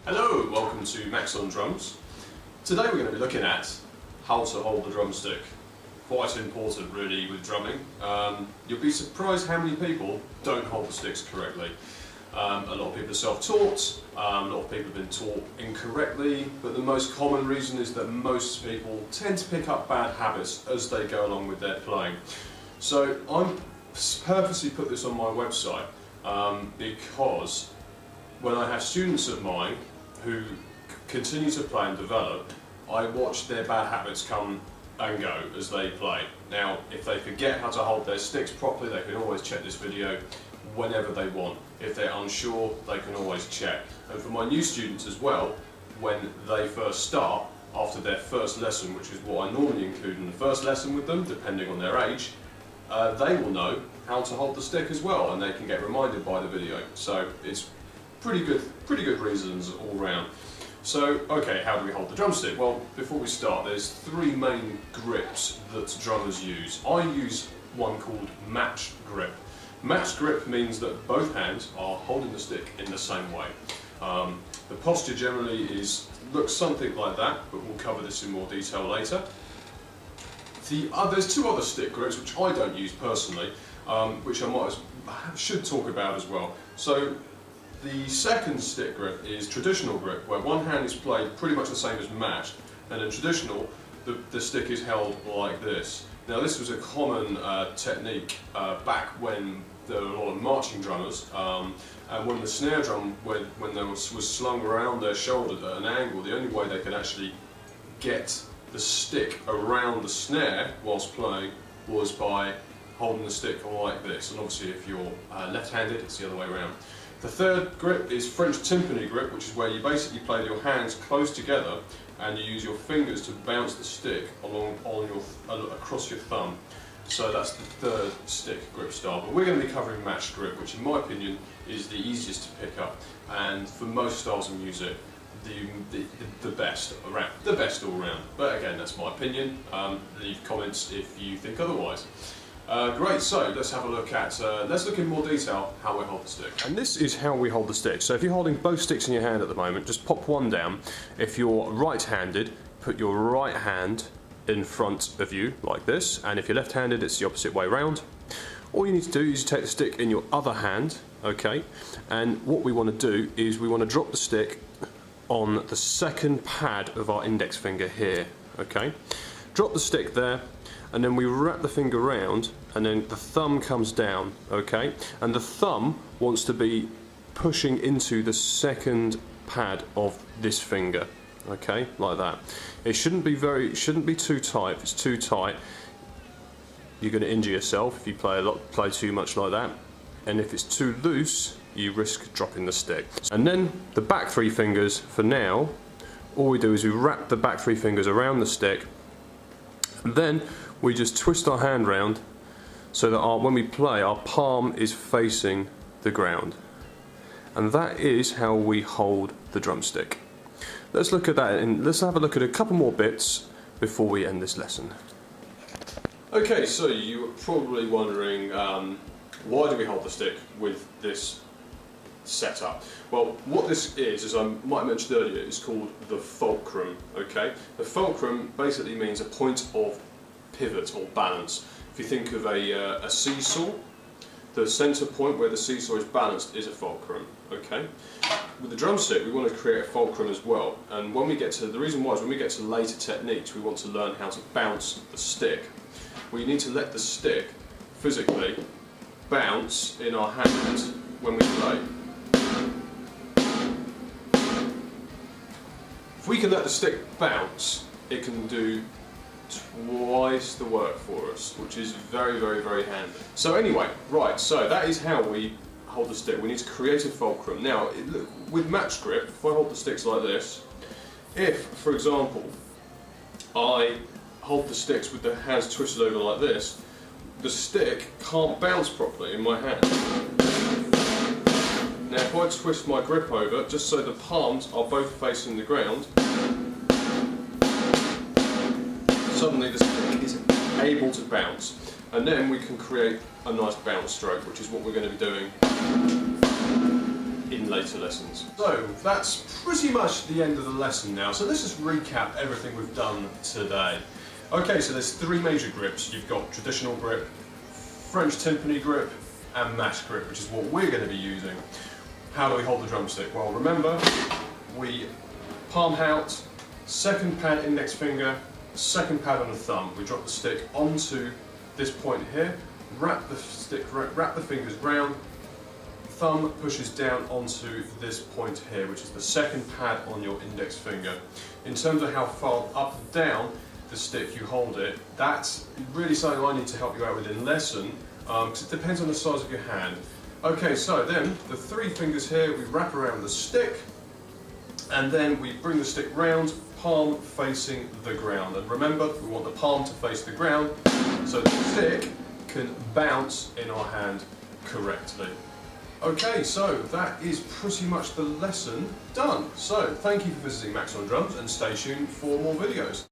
Hello, welcome to Max on Drums. Today we're going to be looking at how to hold the drumstick. Quite important really with drumming. You'll be surprised how many people don't hold the sticks correctly. A lot of people are self-taught, a lot of people have been taught incorrectly, but the most common reason is that most people tend to pick up bad habits as they go along with their playing. So I'm purposely put this on my website because when I have students of mine who continue to play and develop, I watch their bad habits come and go as they play. Now, if they forget how to hold their sticks properly, they can always check this video whenever they want. If they're unsure, they can always check. And for my new students as well, when they first start, after their first lesson, which is what I normally include in the first lesson with them, depending on their age, they will know how to hold the stick as well, and they can get reminded by the video. So it's pretty good reasons all round. So, okay, how do we hold the drumstick? Well, before we start, there's three main grips that drummers use. I use one called matched grip. Matched grip means that both hands are holding the stick in the same way. The posture generally looks something like that, but we'll cover this in more detail later. There's two other stick grips which I don't use personally, which I should talk about as well. So the second stick grip is traditional grip, where one hand is played pretty much the same as matched, and in traditional, the stick is held like this. Now this was a common technique back when there were a lot of marching drummers, and when the snare drum, when there was slung around their shoulder at an angle, the only way they could actually get the stick around the snare whilst playing was by holding the stick like this, and obviously if you're left-handed, it's the other way around. The third grip is French timpani grip, which is where you basically play your hands close together and you use your fingers to bounce the stick across your thumb. So that's the third stick grip style. But we're going to be covering matched grip, which in my opinion is the easiest to pick up, and for most styles of music, the best all round. But again, that's my opinion. Leave comments if you think otherwise. Great, so let's have a look at, let's look in more detail how we hold the stick. And this is how we hold the stick. So if you're holding both sticks in your hand at the moment, just pop one down. If you're right-handed, put your right hand in front of you like this, and if you're left-handed, it's the opposite way round. All you need to do is take the stick in your other hand, okay, and what we want to do is we want to drop the stick on the second pad of our index finger here, okay. Drop the stick there, and then we wrap the finger round, and then the thumb comes down, okay, and the thumb wants to be pushing into the second pad of this finger, okay, like that. It shouldn't be too tight. If it's too tight, you're going to injure yourself if you play too much like that, and if it's too loose, you risk dropping the stick. And then the back three fingers, for now, all we do is we wrap the back three fingers around the stick, and then we just twist our hand round so that when we play, our palm is facing the ground. And that is how we hold the drumstick. Let's look at that, and let's have a look at a couple more bits before we end this lesson. Okay, so you were probably wondering, why do we hold the stick with this setup? Well, what this is, as I might have mentioned earlier, is called the fulcrum, okay? The fulcrum basically means a point of pivot or balance. If you think of a seesaw, the centre point where the seesaw is balanced is a fulcrum, okay? With the drumstick, we want to create a fulcrum as well, and when we get to, the reason why is when we get to later techniques, we want to learn how to bounce the stick. We need to let the stick physically bounce in our hands when we play. If we can let the stick bounce, it can do twice the work for us, which is very, very, very handy. So anyway, right, so that is how we hold the stick. We need to create a fulcrum. Now, with matched grip, if I hold the sticks like this, if, for example, I hold the sticks with the hands twisted over like this, the stick can't bounce properly in my hand. Now, if I twist my grip over, just so the palms are both facing the ground, suddenly the stick is able to bounce, and then we can create a nice bounce stroke, which is what we're going to be doing in in later lessons. So that's pretty much the end of the lesson now. So let's just recap everything we've done today. Okay, so there's three major grips. You've got traditional grip, French timpani grip, and mash grip, which is what we're going to be using. How do we hold the drumstick? Well, remember, we palm out, second pad index finger, second pad on the thumb. We drop the stick onto this point here, wrap the fingers round, thumb pushes down onto this point here, which is the second pad on your index finger. In terms of how far up and down the stick you hold it, that's really something I need to help you out with in lesson, because it depends on the size of your hand. Okay, so then the three fingers here, we wrap around the stick, and then we bring the stick round, palm facing the ground. And remember, we want the palm to face the ground so the stick can bounce in our hand correctly. Okay, so that is pretty much the lesson done. So thank you for visiting Max on Drums, and stay tuned for more videos.